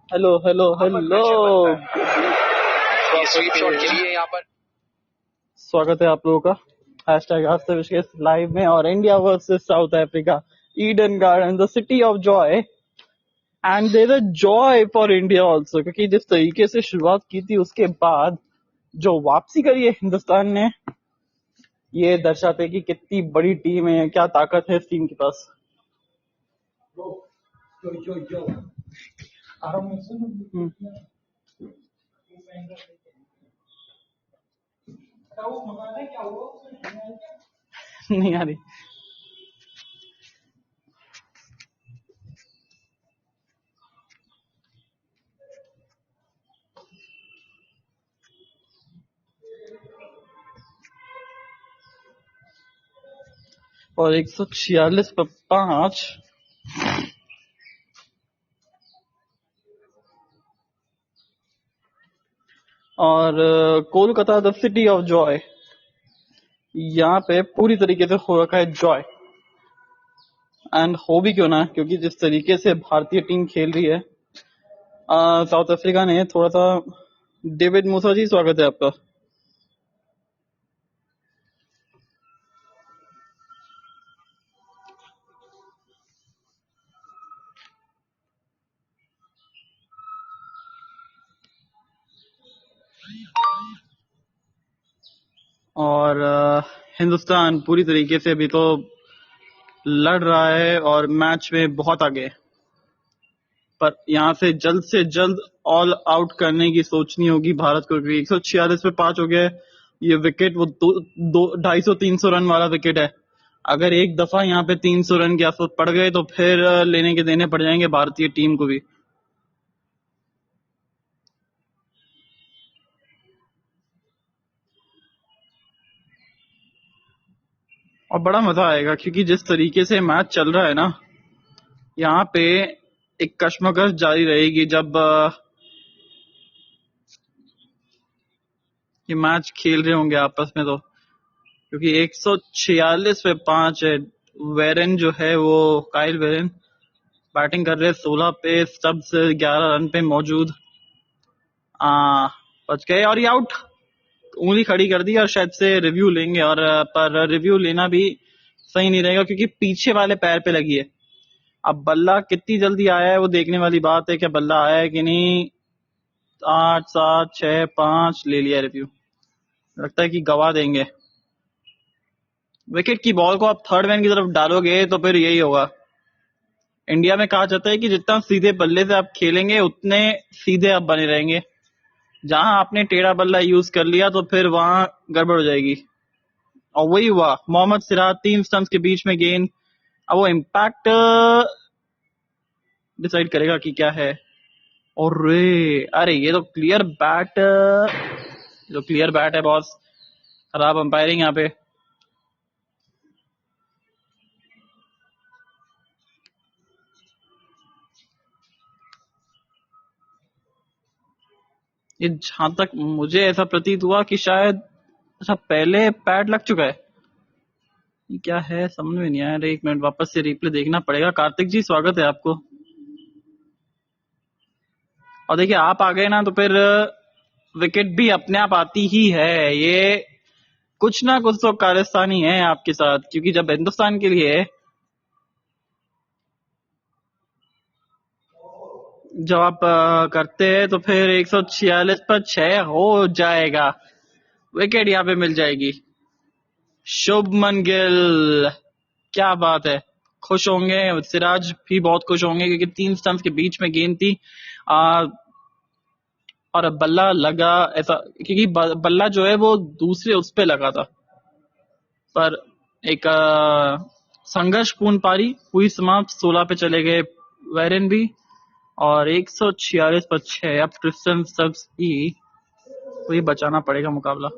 Hello hello hello. स्वागत है आप लोगों का हैशटैग आज से विशेष लाइव में और India versus South Africa Eden Garden the city of joy and there a joy for India also, क्योंकि जिस तरीके से शुरुआत की थी उसके बाद जो वापसी करी है हिंदुस्तान ने, ये दर्शाते है कि कितनी बड़ी टीम है, क्या ताकत है इस टीम के पास। नहीं आ रही। और 146 पर 5 और Kolkata the city of Joy, यहाँ पे पूरी तरीके से हो रखा है जॉय। एंड हो भी क्यों ना, क्योंकि जिस तरीके से भारतीय टीम खेल रही है साउथ अफ्रीका ने थोड़ा सा। डेविड मूसा जी, स्वागत है आपका। और हिंदुस्तान पूरी तरीके से अभी तो लड़ रहा है और मैच में बहुत आगे है, पर यहाँ से जल्द ऑल आउट करने की सोचनी होगी भारत को, क्योंकि 146 पे 5 हो गया है। ये विकेट वो 250-300 रन वाला विकेट है। अगर एक दफा यहाँ पे 300 रन के आसपास पड़ गए तो फिर लेने के देने पड़ जाएंगे भारतीय टीम को भी। और बड़ा मजा आएगा, क्योंकि जिस तरीके से मैच चल रहा है ना, यहाँ पे एक कश्मकश जारी रहेगी जब ये मैच खेल रहे होंगे आपस में, तो क्योंकि 146 पे 5 है। वेरेन जो है वो काइल वेरेन बैटिंग कर रहे 16 पे, स्टब्स 11 रन पे मौजूद। बच गए और ये आउट। उंगली खड़ी कर दी और शायद से रिव्यू लेंगे, और पर रिव्यू लेना भी सही नहीं रहेगा क्योंकि पीछे वाले पैर पे लगी है। अब बल्ला कितनी जल्दी आया है वो देखने वाली बात है, क्या बल्ला आया है कि नहीं। 8 7 6 5 ले लिया रिव्यू। लगता है कि गवा देंगे। विकेट की बॉल को आप थर्ड मैन की तरफ डालोगे तो फिर यही होगा। इंडिया में कहा जाता है कि जितना सीधे बल्ले से आप खेलेंगे उतने सीधे आप बने रहेंगे। जहां आपने टेढ़ा बल्ला यूज कर लिया तो फिर वहां गड़बड़ हो जाएगी, और वही हुआ। मोहम्मद सिराज 3 स्टंप्स के बीच में गेंद। अब वो इम्पैक्ट डिसाइड करेगा कि क्या है। और अरे ये तो क्लियर बैट, जो क्लियर बैट है बॉस। खराब अंपायरिंग यहाँ पे। ये जहां तक मुझे ऐसा प्रतीत हुआ कि शायद अच्छा पहले पैड लग चुका है। ये क्या है समझ में नहीं आया। एक मिनट, वापस से रिप्ले देखना पड़ेगा। कार्तिक जी, स्वागत है आपको। और देखिए, आप आ गए ना तो फिर विकेट भी अपने आप आती ही है। ये कुछ ना कुछ तो कारस्तानी है आपके साथ, क्योंकि जब हिंदुस्तान के लिए जब आप करते हैं तो फिर 146 पर 6 हो जाएगा। विकेट यहाँ पे मिल जाएगी। शुभमन गिल, क्या बात है। खुश होंगे, सिराज भी बहुत खुश होंगे क्योंकि 3 स्टंप्स के बीच में गेंद थी। और बल्ला लगा ऐसा, क्योंकि बल्ला जो है वो दूसरे उस पे लगा था। पर एक संघर्षपूर्ण पारी हुई समाप्त। 16 पे चले गए वेरेन भी, और 146 पर 6। अब क्रिस्टन स्टब्स की तो ये बचाना पड़ेगा मुकाबला।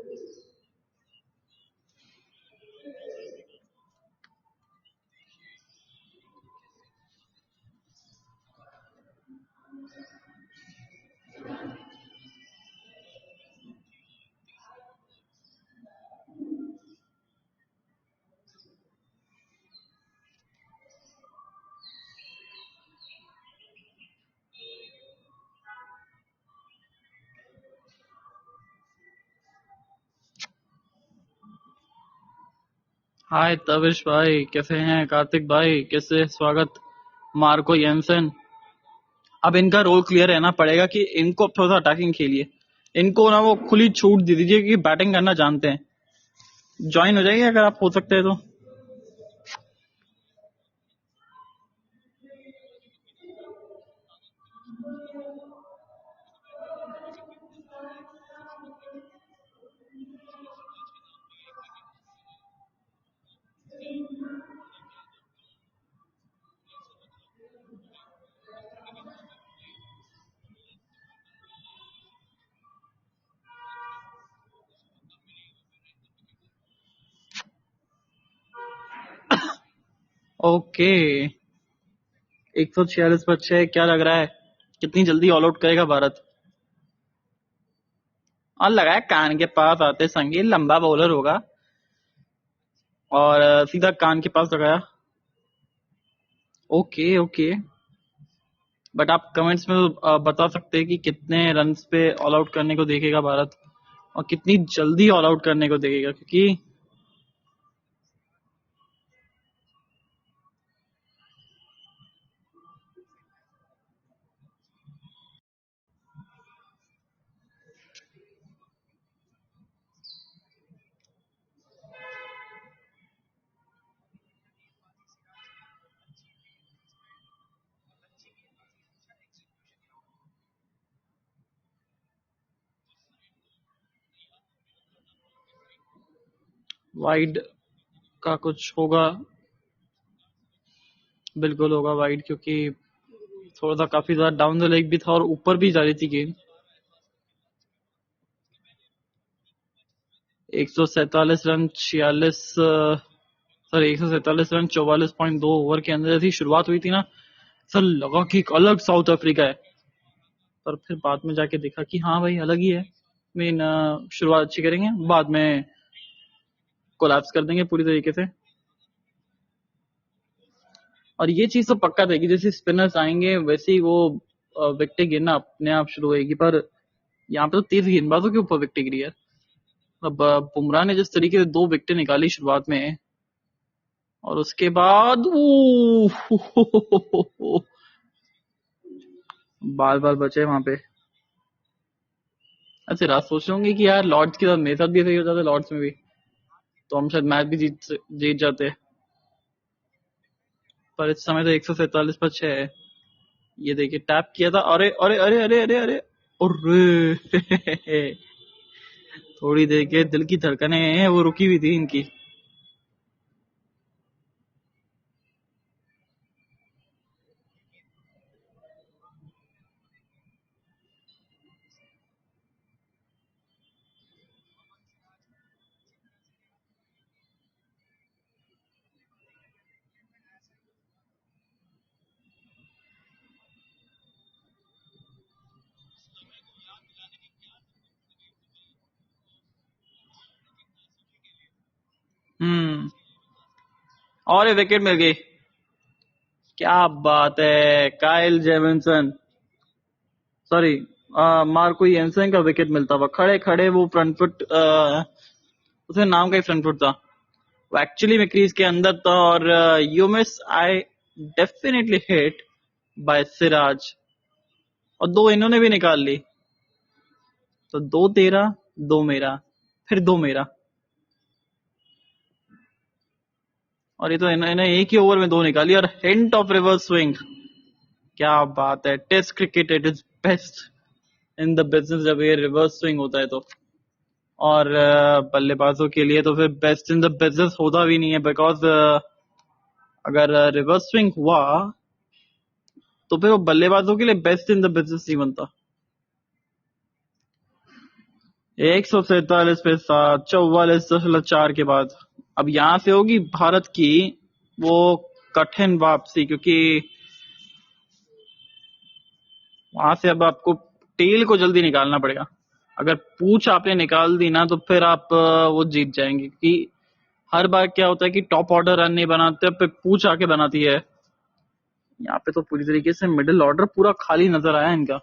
हाय तविश भाई, कैसे हैं? कार्तिक भाई कैसे? स्वागत। Marco Jansen. अब इनका रोल क्लियर रहना पड़ेगा कि इनको अब थोड़ा सा अटैकिंग खेलिए। इनको ना वो खुली छूट दे दीजिए कि बैटिंग करना जानते हैं। ज्वाइन हो जाइए अगर आप हो सकते हैं तो। ओके। 146 पर 6, क्या लग रहा है कितनी जल्दी ऑल आउट करेगा भारत? और लगा है कान के पास आते संगी लंबा बॉलर होगा। और सीधा कान के पास लगाया। Okay okay. बट आप कमेंट्स में बता सकते हैं कि कितने रन्स पे ऑल आउट करने को देखेगा भारत, और कितनी जल्दी ऑल आउट करने को देखेगा, क्योंकि वाइड का कुछ होगा। बिल्कुल होगा वाइड, क्योंकि थोड़ा सा काफी ज्यादा डाउन द लेग भी था और ऊपर भी जा रही थी गेंद। 147 रन 46, सर 147 रन 44.2 ओवर के अंदर जैसी शुरुआत हुई थी ना, सर लगा कि एक अलग साउथ अफ्रीका है। पर फिर बाद में जाके देखा कि हाँ भाई अलग ही है। मीन शुरुआत अच्छी करेंगे, बाद में कोलैप्स कर देंगे पूरी तरीके से। और ये चीज तो पक्का था कि जैसे स्पिनर्स आएंगे वैसे ही वो विकेटें गिरना अपने आप शुरू होगी। पर यहाँ पे तो तेज गेंदबाजों के ऊपर विकेटें गिरी है। अब बुमराह ने जिस तरीके से 2 विकेटें निकाली शुरुआत में, और उसके बाद बार बार बचे वहां पे। अच्छा रात सोच रहे होंगे कि यार लॉर्ड्स के साथ मेरे साथ भी सही हो जाता, लॉर्ड्स में भी तो हम शायद मैच भी जीत जाते। पर इस समय तो 147 पर 6 है। ये देखिए टैप किया था, अरे अरे अरे अरे अरे अरे अरे थोड़ी देर के दिल की धड़कनें वो रुकी हुई थी इनकी। हम्म। और ये विकेट मिल गई। क्या बात है, Kyle Jameson, sorry Marco Jansen का विकेट मिलता हुआ खड़े खड़े वो फ्रंट फुट, उसके नाम का ही फ्रंट फुट था। वो एक्चुअली में क्रीज के अंदर था, और you miss I definitely hit by Siraj, और 2 इन्होंने भी निकाल ली। तो 2 तेरा, 2 मेरा, फिर 2 मेरा। और ये तो इन्होंने एक ही ओवर में 2 निकाली, और हिंट ऑफ रिवर्स स्विंग। क्या बात है, test cricket it is best in the business जब ये रिवर्स स्विंग होता है तो। और बल्लेबाजों के लिए तो फिर बेस्ट इन द बिजनेस होता भी नहीं है, बिकॉज अगर रिवर्स स्विंग हुआ तो फिर वो बल्लेबाजों के लिए बेस्ट इन द बिजनेस नहीं बनता। 147 पे 7, 44.4 के बाद अब यहां से होगी भारत की वो कठिन वापसी, क्योंकि वहां से अब आपको टेल को जल्दी निकालना पड़ेगा। अगर पूछ आपने निकाल दी ना तो फिर आप वो जीत जाएंगे, क्योंकि हर बार क्या होता है कि टॉप ऑर्डर रन नहीं बनाते, अब पूछ आके बनाती है। यहाँ पे तो पूरी तरीके से मिडिल ऑर्डर पूरा खाली नजर आया इनका।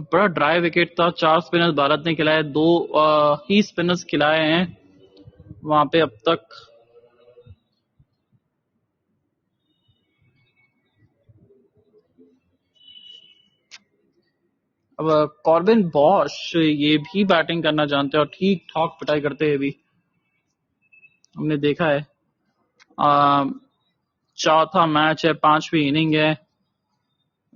बड़ा ड्राई विकेट था। 4 स्पिनर्स भारत ने खिलाए, 2 ही स्पिनर्स खिलाए हैं वहां पे अब तक। अब कॉर्बिन बॉश ये भी बैटिंग करना जानते हैं और ठीक ठाक पिटाई करते हैं भी, हमने देखा है। चौथा मैच है, 5वीं इनिंग है,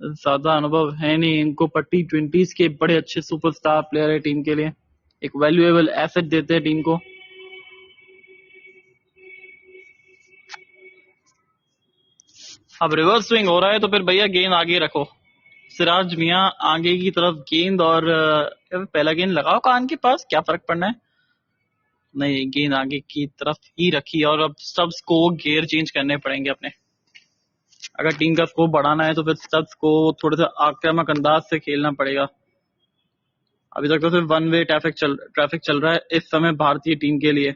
ज्यादा अनुभव है नहीं इनको, पर T20s के बड़े अच्छे सुपरस्टार प्लेयर है टीम के लिए, एक वैल्यूएबल एसेट देते हैं टीम को। अब रिवर्स स्विंग हो रहा है तो फिर भैया गेंद आगे रखो, सिराज मियां आगे की तरफ गेंद, और पहला गेंद लगाओ कान के पास, क्या फर्क पड़ना है। नहीं, गेंद आगे की तरफ ही रखी, और अब स्टब्स को गियर चेंज करने पड़ेंगे अपने, अगर टीम का स्कोर बढ़ाना है तो फिर स्टब्स को थोड़े से आक्रामक अंदाज से खेलना पड़ेगा। अभी तक तो सिर्फ वन वे ट्रैफिक चल रहा है इस समय भारतीय टीम के लिए,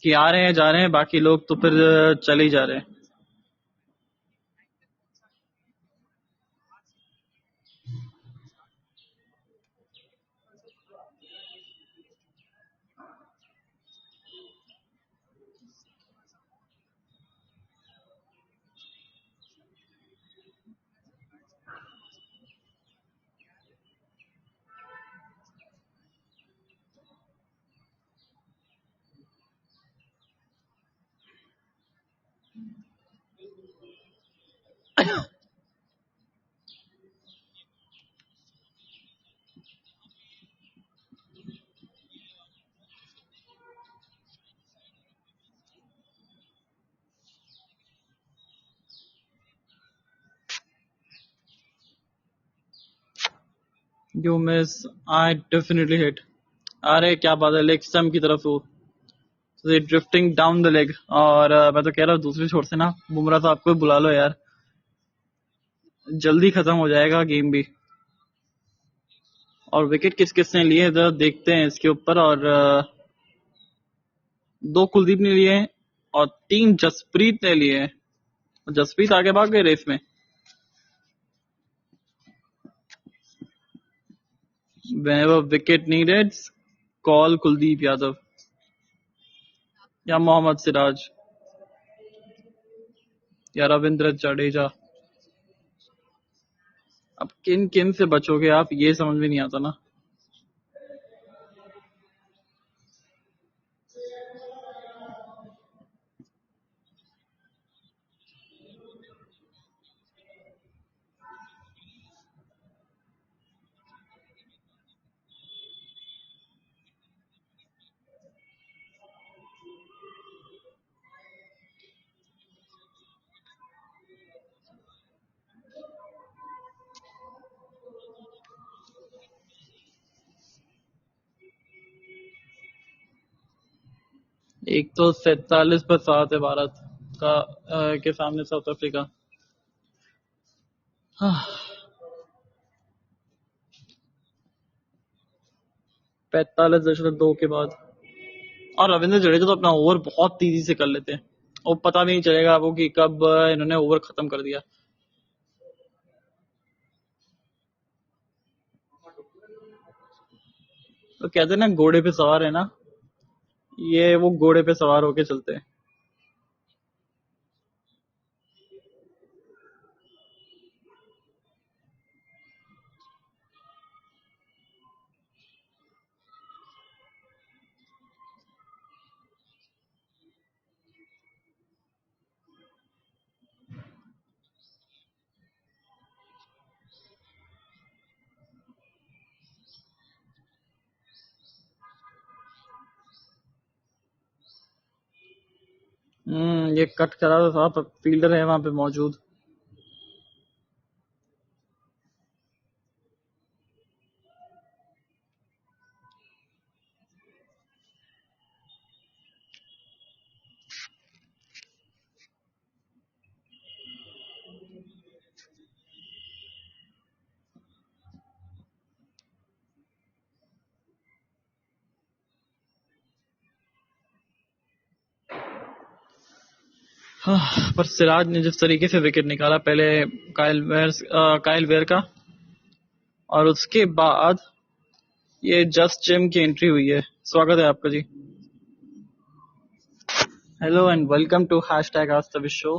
कि आ रहे हैं जा रहे हैं, बाकी लोग तो फिर चले ही जा रहे हैं। You miss, I definitely hit. अरे क्या बात है, लेग स्टम्प की तरफ हो, ड्रिफ्टिंग डाउन द लेग। और मैं तो कह रहा हूँ दूसरी छोर से ना बुमराह साहब को बुला लो यार, जल्दी खत्म हो जाएगा गेम भी। और विकेट किस किस ने लिए जरा देखते हैं इसके ऊपर, और 2 कुलदीप ने लिए हैं और 3 जसप्रीत ने लिए हैं। जसप्रीत आगे भाग गए रेस में। Whenever wicket needed, call Kuldeep Yadav या मोहम्मद सिराज या रविंद्र जडेजा। अब किन किन से बचोगे आप, ये समझ में नहीं आता ना। एक तो 47 पर 7 है भारत का के सामने साउथ अफ्रीका। 45.2 के बाद, और रविंद्र जडेजा तो अपना ओवर बहुत तेजी से कर लेते हैं, और पता भी नहीं चलेगा आपको कि कब इन्होंने ओवर खत्म कर दिया। तो कहते हैं ना घोड़े पे सवार है ना, ये वो घोड़े पे सवार होके चलते हैं। ये कट करा था, फील्डर है वहां पे मौजूद। पर सिराज ने जिस तरीके से विकेट निकाला पहले काइल वेयर का, और उसके बाद ये जस्ट जिम की एंट्री हुई है। स्वागत है आपका जी। Hello and welcome to hashtag Aaj Tak show.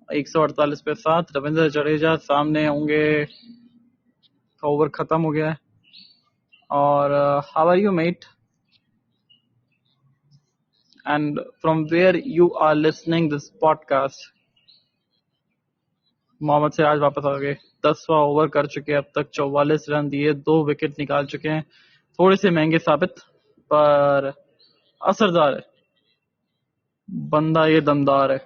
148 पे 7 रविंद्र जडेजा सामने होंगे। ओवर खत्म हो गया है। और how are you mate and from where you are listening this podcast. Mohammed Siraj वापस आ गए। 10वां ओवर कर चुके हैं, अब तक 44 रन दिए, 2 विकेट निकाल चुके हैं। थोड़े से महंगे साबित पर असरदार है। बंदा ये दमदार है।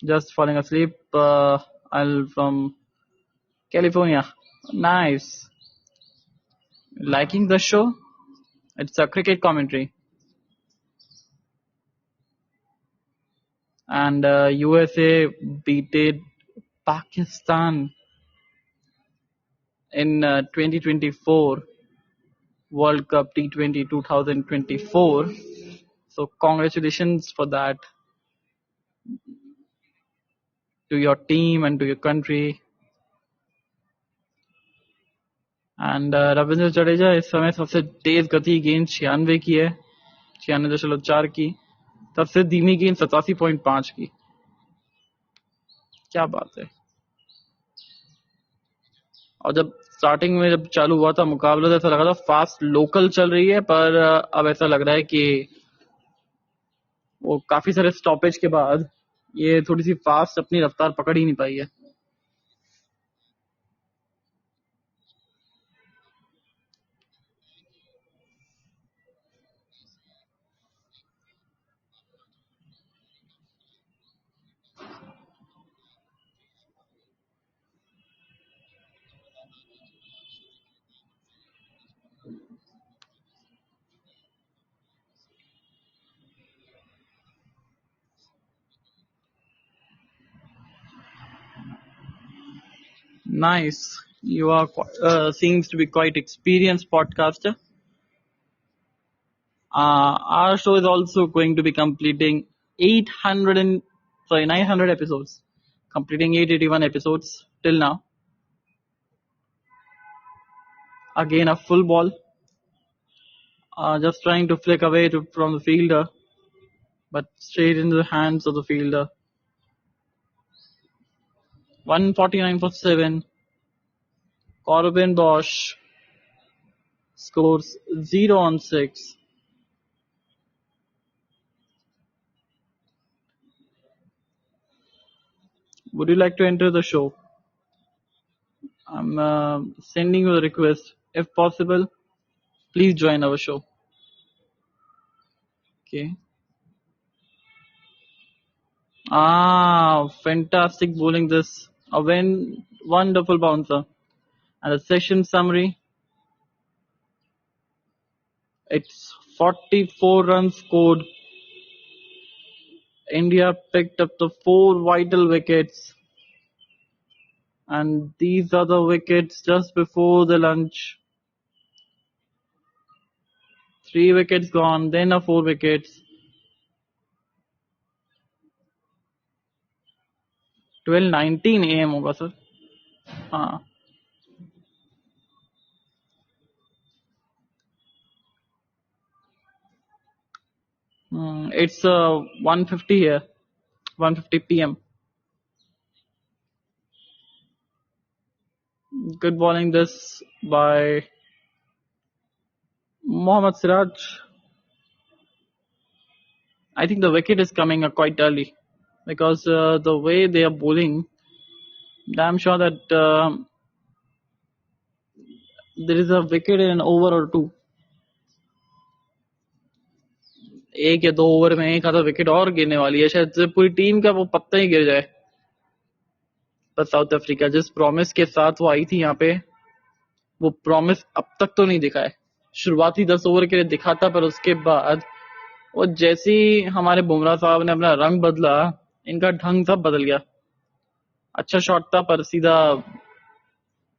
Just falling asleep. I'm from California. Nice. Liking the show? It's a cricket commentary. And USA beated Pakistan in 2024 World Cup T20 2024. So congratulations for that to your team and to your country. And Ravindra Jadeja इस समय सबसे तेज गति गेंद 96 की है, 96.4 की। सबसे धीमी गेंद 87.5 की। क्या बात है। और जब स्टार्टिंग में जब चालू हुआ था मुकाबला तो ऐसा लगा था फास्ट लोकल चल रही है, पर अब ऐसा लग रहा है कि वो काफी सारे स्टॉपेज के बाद ये थोड़ी सी फास्ट अपनी रफ्तार पकड़ ही नहीं पाई है। Nice. You are seems to be quite experienced podcaster. Our show is also going to be completing 900 episodes, completing 881 episodes till now. Again, a full ball, just trying to flick away from the fielder, but straight into the hands of the fielder. 149 for 7. Corbin Bosch scores 0 on 6. Would you like to enter the show? I'm sending you a request. If possible, please join our show. Okay. Fantastic bowling this. A wonderful bouncer. And the session summary. It's 44 runs scored. India picked up the 4 vital wickets. And these are the wickets just before the lunch. 3 wickets gone, then a 4 wickets. 12:19 AM होगा sir. हाँ। It's 1:50 here, 1:50 PM. Good bowling this by Mohammad Siraj. I think the wicket is coming quite early because the way they are bowling, I'm sure that there is a wicket in an over or two. एक या 2 over में एक आधा wicket और गिरने वाली है, शायद पूरी टीम का वो पत्ता ही गिर जाए। पर साउथ अफ्रीका जिस प्रॉमिस के साथ वो आई थी यहाँ पे, वो प्रॉमिस अब तक तो नहीं दिखा है। शुरुआती 10 ओवर के लिए दिखा था, पर उसके बाद वो जैसे ही हमारे बुमराह साहब ने अपना रंग बदला, इनका ढंग सब बदल गया। अच्छा शॉट था पर सीधा,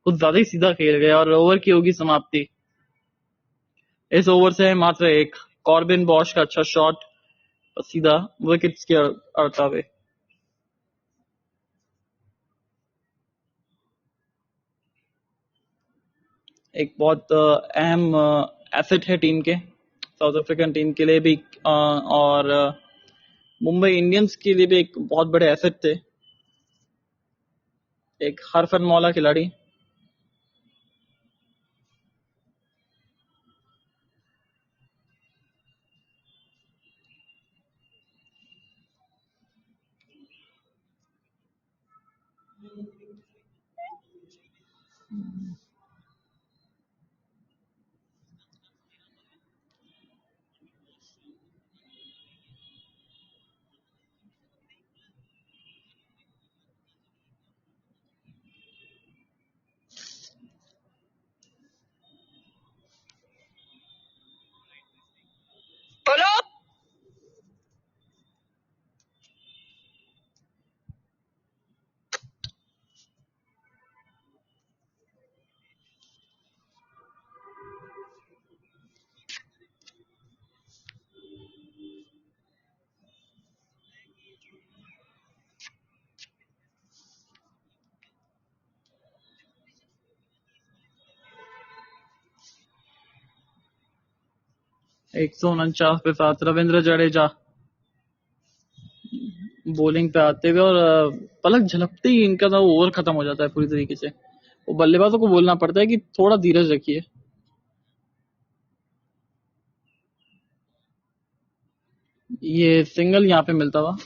कुछ ज्यादा ही सीधा खेल गया और ओवर की होगी समाप्ति। इस ओवर से मात्र एक कॉर्बिन बॉश का अच्छा शॉट, सीधा विकेट्स के अड़ता हुए। एक बहुत अहम एसेट है टीम के, साउथ अफ्रीकन टीम के लिए भी, और मुंबई इंडियंस के लिए भी एक बहुत बड़े एसेट थे, एक हरफन मौला खिलाड़ी। एक 149 पे साथ रविंद्र जडेजा बॉलिंग पे आते हुए, और पलक झलकते ही इनका तो ओवर खत्म हो जाता है पूरी तरीके से। वो बल्लेबाजों को बोलना पड़ता है कि थोड़ा धीरज रखिए। ये सिंगल यहाँ पे मिलता हुआ।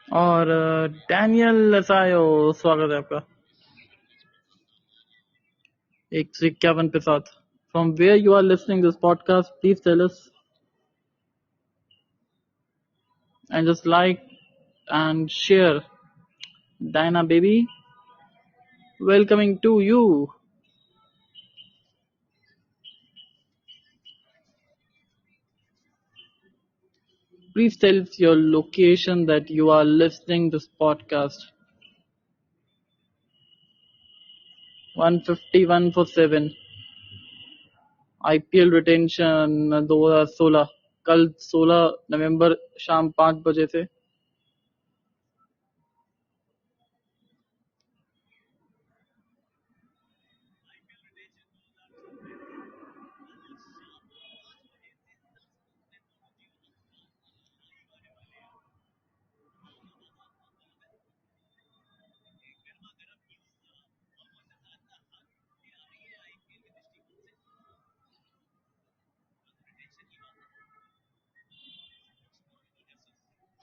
और डैनियल लसायो, स्वागत है आपका 151 पे साथ। From where you are listening this podcast, please tell us and just like and share. Diana baby, welcoming to you. Please tell your location that you are listening this podcast. 151 for 7 IPL retention 2016, कल 16 नवंबर शाम 5 बजे से।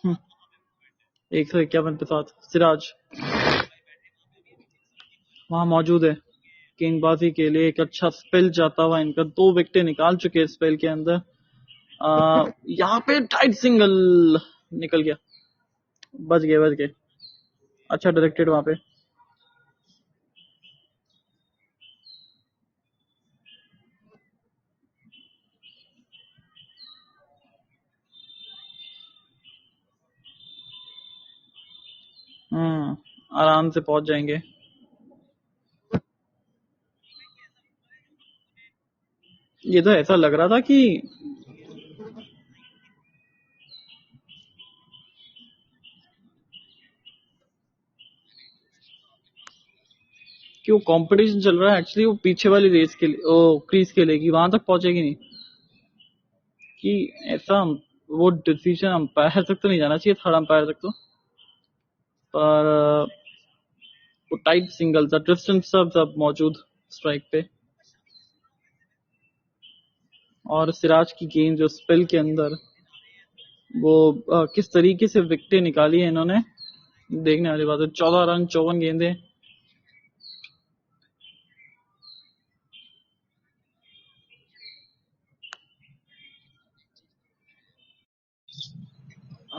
हम्म, 151 पे साथ सिराज वहां मौजूद है गेंदबाजी के लिए। एक अच्छा स्पेल जाता हुआ इनका, 2 विकेटें निकाल चुके हैं स्पेल के अंदर। यहाँ पे टाइट सिंगल निकल गया, बच गए। अच्छा डायरेक्टेड वहां पे। आराम से पहुंच जाएंगे। ये तो ऐसा लग रहा था कि वो कंपटीशन चल रहा है एक्चुअली, वो पीछे वाली रेस के लिए, ओ क्रीज के लिए, कि वहां तक पहुंचेगी नहीं, कि ऐसा वो डिसीजन अंपायर तक तो नहीं जाना चाहिए, थर्ड अंपायर तक तो। पर वो टाइट सिंगल था, ट्रिस्टन सब मौजूद स्ट्राइक पे, और सिराज की गेंद जो स्पेल के अंदर, वो किस तरीके से विकेटें निकाली है इन्होंने, देखने वाली बात है। 14 रन 54 गेंदे,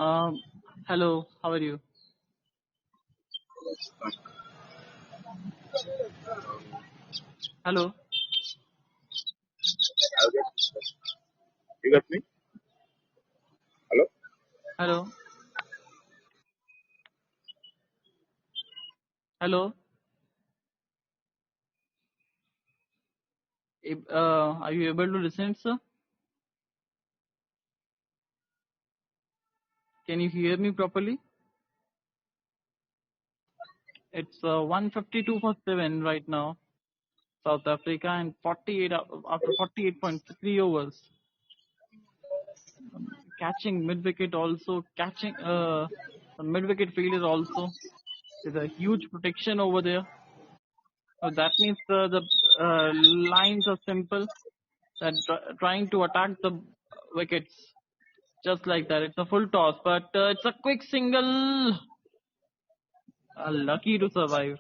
Hello, how are you? Hello, You got me? Hello? hello, hello. Are you able to listen, sir? Can you hear me properly? It's 152 for 7 right now, South Africa, and 48 after 48.3 overs. Catching mid wicket also, catching the mid wicket fielder also. There's a huge protection over there. So that means the lines are simple. That trying to attack the wickets just like that. It's a full toss, but it's a quick single. Lucky to survive.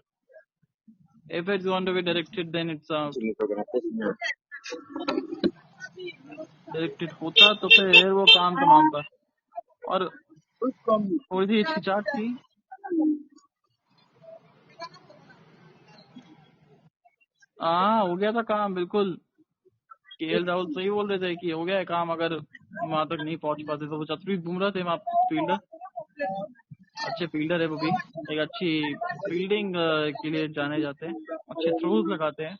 If it's going to be directed, then it's out. Directed होता तो फिर वो काम तमाम था और थोड़ी सी हिचकिचाहट थी. हाँ, हो गया था काम बिल्कुल. केएल राहुल सही बोल रहे थे कि हो गया है काम, अगर वहां तक नहीं पहुंच पाते तो वो जसप्रीत बुमराह थे वहाँ फील्डर. अच्छे फील्डर है वो भी. एक अच्छी फील्डिंग के लिए जाने जाते हैं. अच्छे थ्रोज लगाते हैं.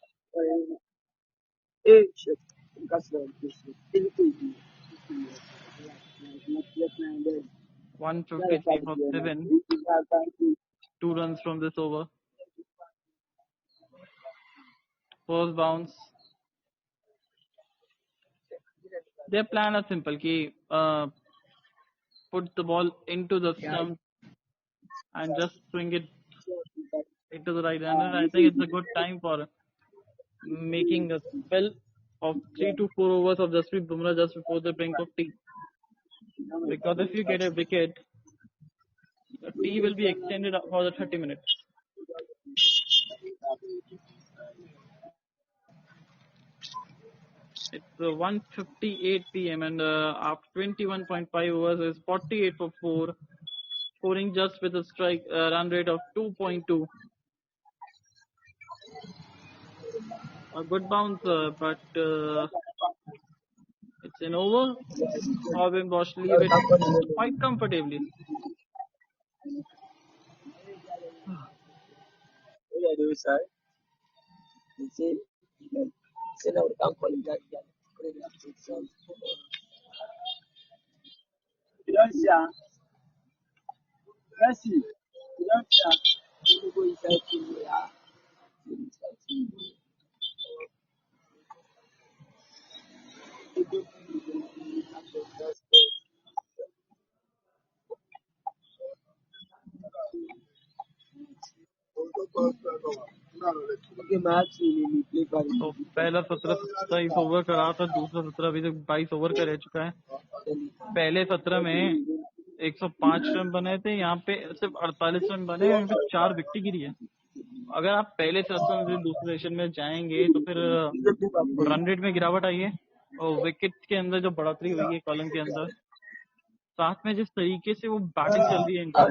153 for 7. 2 runs from this over. First bounce. Their plan is simple कि put the ball into the stump and just swing it into the right hander. I think it's a good time for making a spell of 3 to 4 overs of Jasprit Bumrah just before the brink of tea. Because if you get a wicket, the tea will be extended for the 30 minutes. It's 1:58 p.m. and after 21.5 overs is 48 for 4, scoring just with a strike run rate of 2.2. A good bounce, but it's an over. Robin Bosch leave it quite comfortably. तो पहला 17 27 over का रहा था, दूसरा 17 अभी तक 22 over का रह चुका है. पहले 17 में 105 रन बने थे, यहाँ पे सिर्फ 48 रन बने हैं, 4 विकेट गिरी है. अगर आप पहले 17 से दूसरे सेशन में जाएंगे तो फिर रन रेट में गिरावट आई है और विकेट के अंदर जो बढ़ोतरी हुई है कॉलम के अंदर, साथ में जिस तरीके से वो बैटिंग चल रही है इनकी,